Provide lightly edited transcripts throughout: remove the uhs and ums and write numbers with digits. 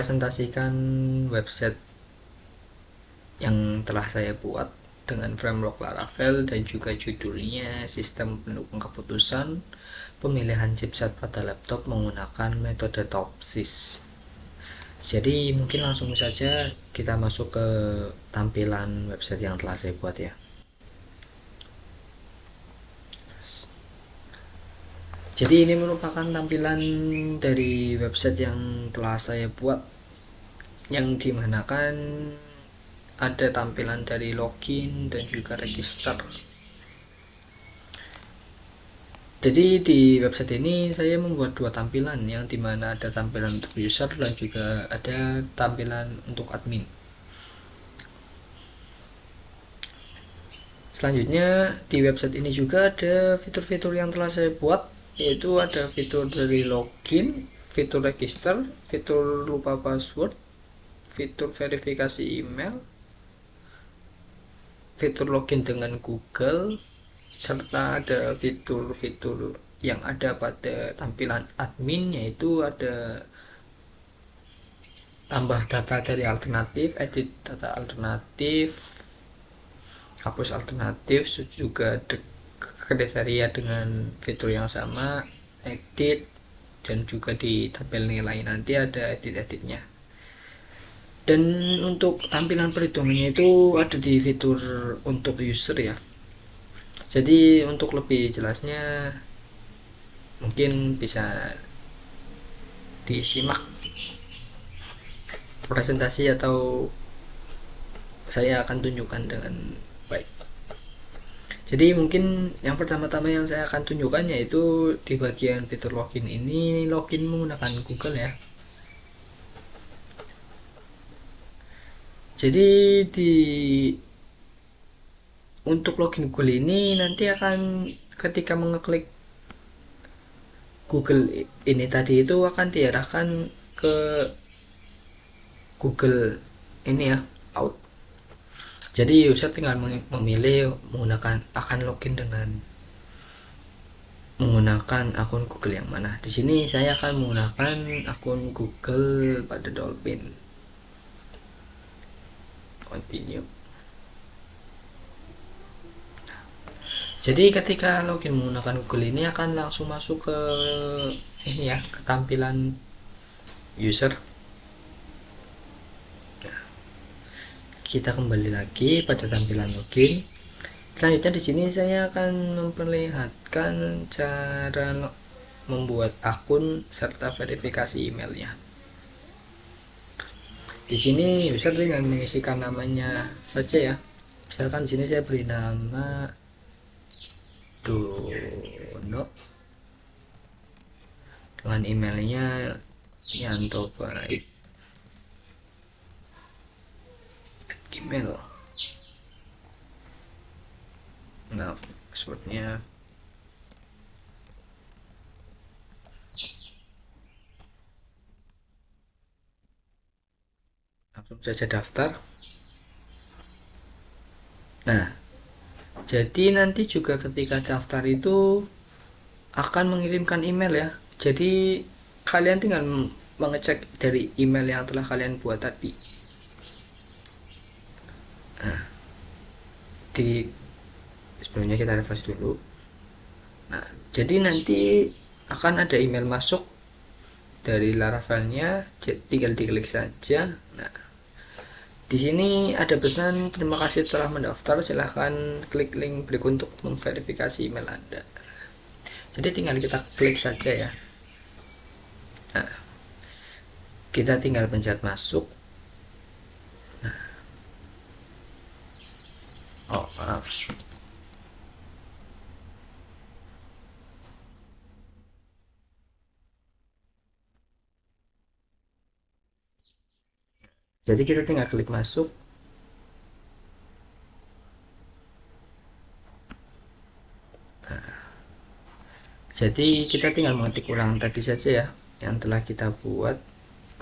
mempresentasikan website yang telah saya buat dengan framework Laravel dan juga judulnya sistem pendukung keputusan pemilihan chipset pada laptop menggunakan metode TOPSIS. Jadi mungkin langsung saja kita masuk ke tampilan website yang telah saya buat ya. Jadi ini merupakan tampilan dari website yang telah saya buat, yang dimanakan ada tampilan dari login dan juga register. Jadi di website ini saya membuat dua tampilan, yang dimana ada tampilan untuk user dan juga ada tampilan untuk admin. Selanjutnya di website ini juga ada fitur-fitur yang telah saya buat, yaitu ada fitur dari login, fitur register, fitur lupa password, fitur verifikasi email, fitur login dengan Google, serta ada fitur-fitur yang ada pada tampilan admin, yaitu ada tambah data dari alternatif, edit data alternatif, hapus alternatif, juga kriteria dengan fitur yang sama, edit, dan juga di tabel nilai nanti ada edit-editnya. Dan untuk tampilan perhitungannya itu ada di fitur untuk user ya. Jadi untuk lebih jelasnya mungkin bisa disimak presentasi atau saya akan tunjukkan dengan baik. Jadi mungkin yang pertama-tama yang saya akan tunjukkan yaitu di bagian fitur login ini, login menggunakan Google ya. Jadi di untuk login Google ini nanti akan ketika mengeklik Google ini tadi itu akan diarahkan ke Google ini ya, out. Jadi user tinggal memilih menggunakan akan login dengan menggunakan akun Google yang mana. Di sini saya akan menggunakan akun Google pada Dolphin. Continue. Jadi ketika login menggunakan Google ini akan langsung masuk ke ini ya, ke tampilan user. Kita kembali lagi pada tampilan login. Selanjutnya di sini saya akan memperlihatkan cara membuat akun serta verifikasi emailnya. Di sini user dengan mengisikan namanya saja ya. Misalkan di sini saya beri nama Dono dengan emailnya Yanto Baik email. Nah, passwordnya langsung saja daftar. Nah, jadi nanti juga ketika daftar itu akan mengirimkan email ya. Jadi kalian tinggal mengecek dari email yang telah kalian buat tadi. Nah, di sebelumnya kita refresh dulu. Nah, jadi nanti akan ada email masuk dari Laravelnya, tinggal diklik saja. Nah, di sini ada pesan terima kasih telah mendaftar, silahkan klik link berikut untuk memverifikasi email Anda. Jadi tinggal kita klik saja ya. Nah, kita tinggal pencet masuk. Oh maaf, jadi kita tinggal klik masuk. Jadi kita tinggal mengetik ulang tadi saja ya yang telah kita buat,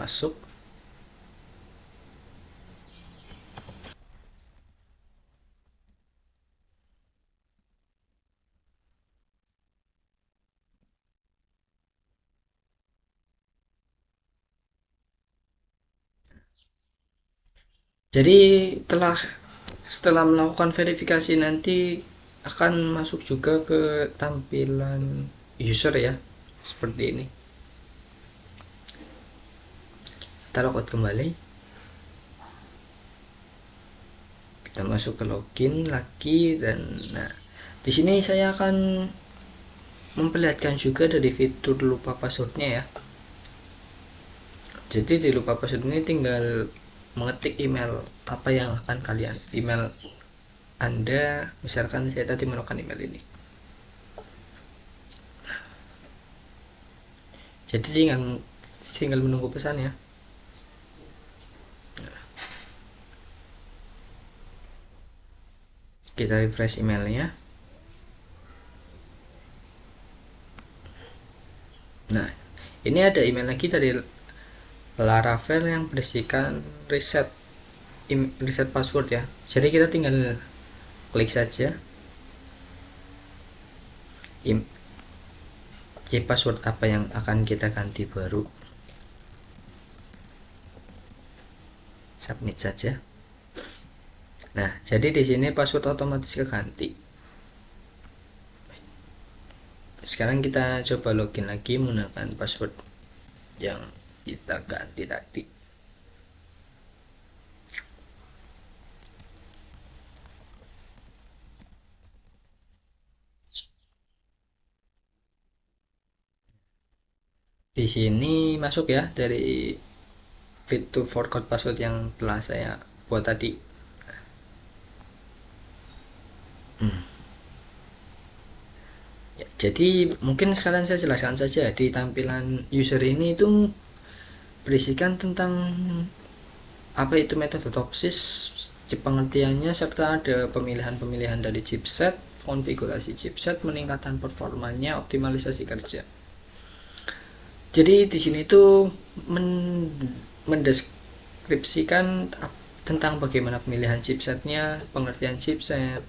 masuk. Jadi setelah melakukan verifikasi nanti akan masuk juga ke tampilan user ya, seperti ini. Kita logout kembali, kita masuk ke login lagi, dan nah di sini saya akan memperlihatkan juga dari fitur lupa passwordnya ya. Jadi di lupa password ini tinggal mengetik email apa yang akan kalian email Anda, misalkan saya tadi melakukan email ini. Jadi tinggal menunggu pesan ya. Kita refresh emailnya. Nah, ini ada email lagi dari Laravel yang berisikan reset password ya. Jadi kita tinggal klik saja password apa yang akan kita ganti baru. Submit saja. Nah, jadi di sini password otomatis keganti. Sekarang kita coba login lagi menggunakan password yang kita ganti tadi. Di sini masuk ya dari fitur forgot password yang telah saya buat tadi. Ya, jadi mungkin sekarang saya jelaskan saja di tampilan user ini itu berisikan tentang apa itu metode toksis, pengertiannya, serta ada pemilihan-pemilihan dari chipset, konfigurasi chipset, peningkatan performanya, optimalisasi kerja. Jadi di sini itu mendeskripsikan tentang bagaimana pemilihan chipsetnya, pengertian chipset.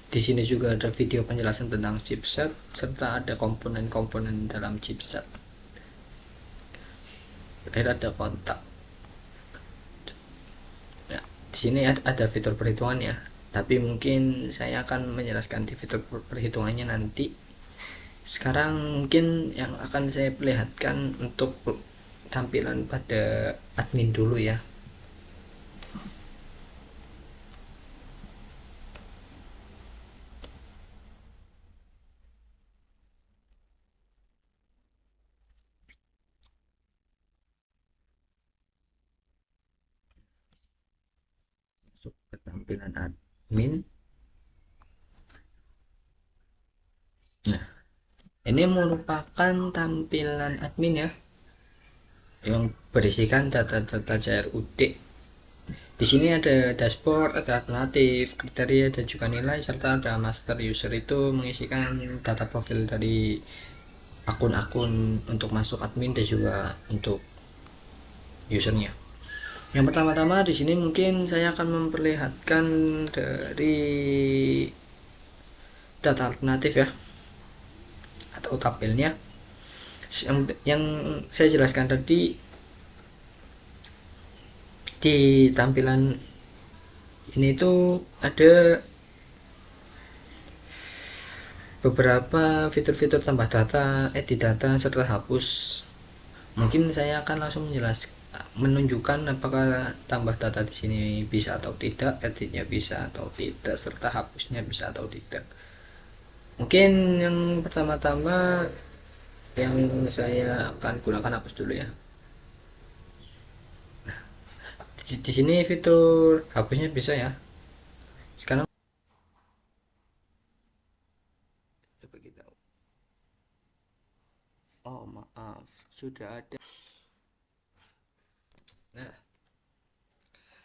Di sini juga ada video penjelasan tentang chipset serta ada komponen-komponen dalam chipset. Akhirnya ada kontak. Ya, di sini ada fitur perhitungannya. Tapi mungkin saya akan menjelaskan di fitur perhitungannya nanti. Sekarang mungkin yang akan saya perlihatkan untuk tampilan pada admin dulu ya. Masuk ke tampilan admin. Nah, ini merupakan tampilan admin ya, yang berisikan data-data CRUD. Di sini ada dashboard, ada alternatif, kriteria, dan juga nilai, serta ada master user itu mengisikan data profil dari akun-akun untuk masuk admin dan juga untuk usernya. Yang pertama-tama di sini mungkin saya akan memperlihatkan dari data alternatif ya, atau tabelnya. Yang saya jelaskan tadi di tampilan ini tuh ada beberapa fitur-fitur tambah data, edit data, serta hapus. Mungkin saya akan langsung menunjukkan apakah tambah data di sini bisa atau tidak, editnya bisa atau tidak, serta hapusnya bisa atau tidak. Mungkin yang pertama-tama yang saya akan gunakan hapus dulu ya. Di sini fitur hapusnya bisa ya. Sekarang coba kita. Oh maaf, sudah ada. Nah,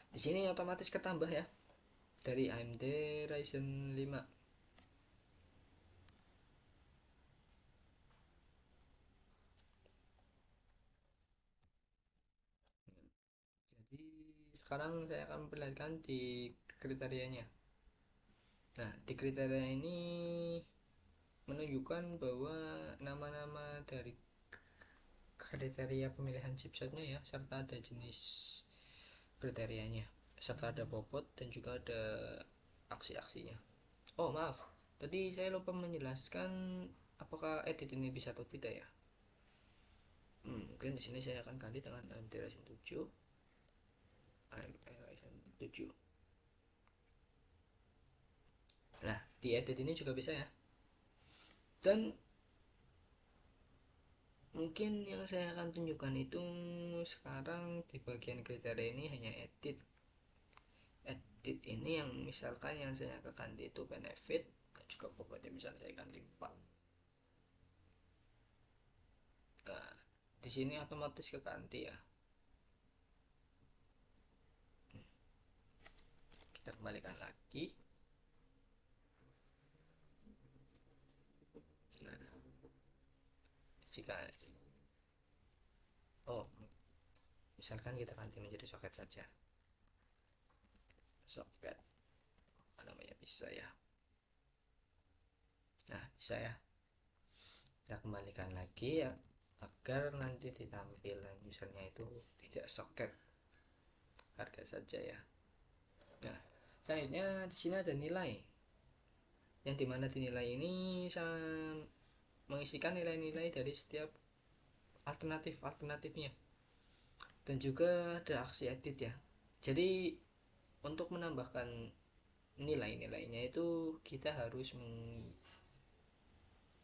di sini otomatis ketambah ya dari AMD Ryzen 5. Jadi sekarang saya akan memperlihatkan di kriterianya. Nah, di kriteria ini menunjukkan bahwa nama-nama dari kriteria pemilihan chipsetnya ya, serta ada jenis kriterianya. serta ada bobot dan juga ada aksi-aksinya. Oh maaf, tadi saya lupa menjelaskan apakah edit ini bisa atau tidak ya. Mungkin di sini saya akan ganti dengan AMD Ryzen 7. AMD Ryzen 7. Nah, di edit ini juga bisa ya. Dan mungkin yang saya akan tunjukkan itu sekarang di bagian kriteria ini hanya edit. Edit ini yang misalkan yang saya akan ganti itu benefit dan juga pokoknya misalnya saya ganti 4. Nah, di sini otomatis keganti ya. Kita kembalikan lagi. Nah, jika oh misalkan kita ganti menjadi soket saja, soket apa namanya, bisa ya. Nah, bisa ya. Kita kembalikan lagi ya, agar nanti di tampilan usernya itu tidak soket, harga saja ya. Nah, selanjutnya di sini ada nilai, yang dimana di nilai ini saya mengisikan nilai-nilai dari setiap alternatifnya, dan juga ada aksi edit ya. Jadi untuk menambahkan nilai-nilainya itu kita harus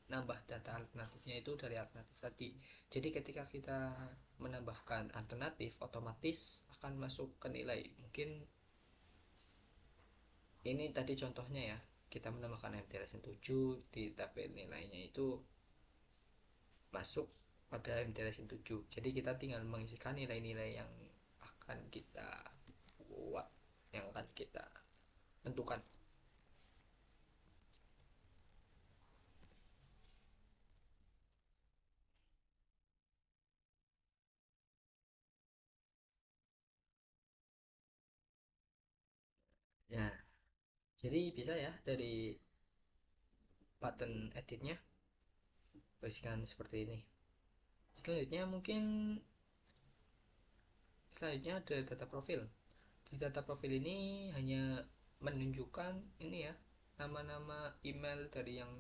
menambah data alternatifnya itu dari alternatif tadi. Jadi ketika kita menambahkan alternatif, otomatis akan masuk ke nilai. Mungkin ini tadi contohnya ya, kita menambahkan MT Ryzen 7 di tabel nilainya itu masuk pada MT Ryzen 7. Jadi kita tinggal mengisikan nilai-nilai yang akan kita buat, yang akan kita tentukan. Ya, jadi bisa ya dari button editnya berikan seperti ini. Selanjutnya mungkin selanjutnya ada data profil. Di data profil ini hanya menunjukkan ini ya, nama-nama email dari yang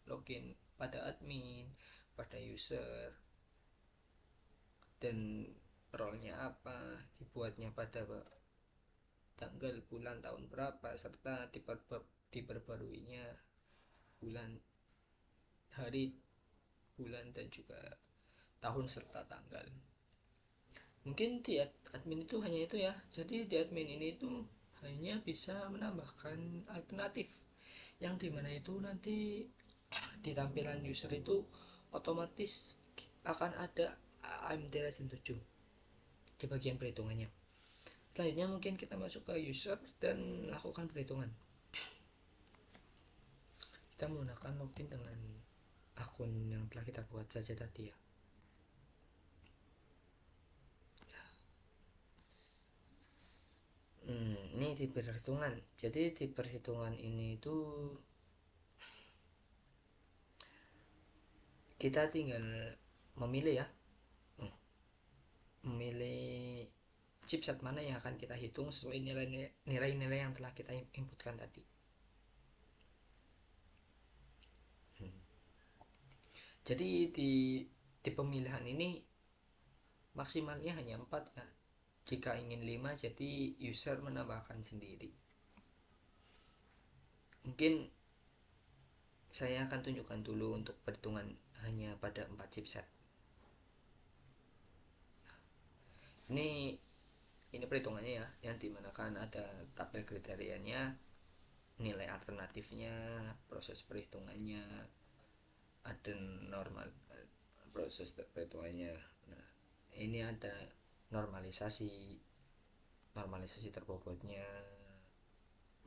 login pada admin, pada user, dan role-nya apa, dibuatnya pada tanggal, bulan, tahun berapa, serta diperbaruinya bulan, hari, bulan, dan juga tahun serta tanggal. Mungkin di admin itu hanya itu ya. Jadi di admin ini itu hanya bisa menambahkan alternatif, yang dimana itu nanti di tampilan user itu otomatis akan ada AMD Ryzen 7 di bagian perhitungannya. Selanjutnya mungkin kita masuk ke user dan lakukan perhitungan. Kita menggunakan login dengan akun yang telah kita buat saja tadi ya. Ini di perhitungan. Jadi di perhitungan ini itu kita tinggal memilih ya, memilih chipset mana yang akan kita hitung sesuai nilai-nilai yang telah kita inputkan tadi. Jadi di pemilihan ini maksimalnya hanya 4 ya. Jika ingin 5, jadi user menambahkan sendiri. Mungkin saya akan tunjukkan dulu untuk perhitungan hanya pada 4 chipset. Ini perhitungannya ya, yang dimana kan ada tabel kriterianya, nilai alternatifnya, proses perhitungannya, ada normal, proses perhitungannya. Nah, ini ada normalisasi, normalisasi terbobotnya,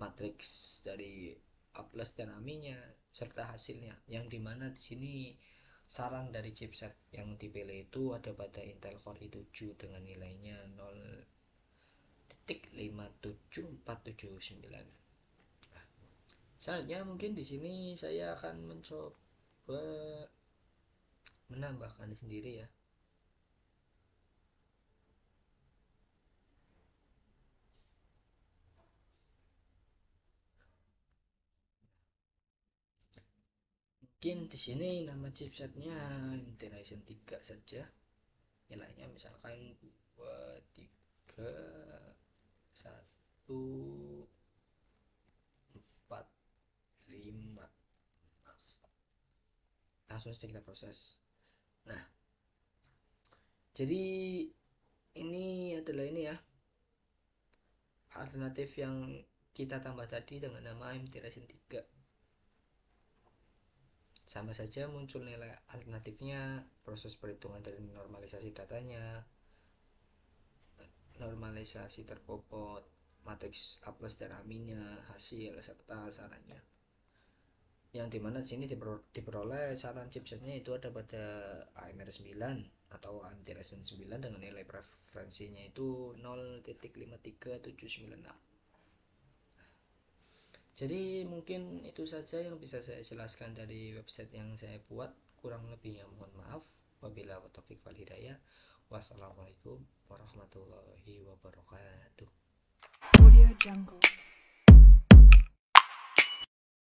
matriks dari A plus dan aminya, serta hasilnya, yang dimana di sini saran dari chipset yang dipilih itu ada pada Intel Core i7 dengan nilainya 0,57479. Selanjutnya mungkin di sini saya akan mencoba menambahkan sendiri ya. Mungkin di sini nama chipsetnya Intel Ryzen 3 saja. Nilainya misalkan 2, 3, 1, 4, 5. Langsung saja kita proses. Nah, jadi ini adalah ini ya, alternatif yang kita tambah tadi dengan nama AMD Ryzen 3. Sama saja muncul nilai alternatifnya, proses perhitungan dari normalisasi datanya, normalisasi terpopot, matriks A plus dan aminnya, hasil serta sarannya. Yang dimana di sini diperoleh saran chipsetnya itu ada pada AMR 9 atau AMD Ryzen 9 dengan nilai preferensinya itu 0.53796. Jadi mungkin itu saja yang bisa saya jelaskan dari website yang saya buat. Kurang lebihnya mohon maaf. Wabillahi taufiq wal hidayah. Wassalamualaikum warahmatullahi wabarakatuh. Audio Jungle.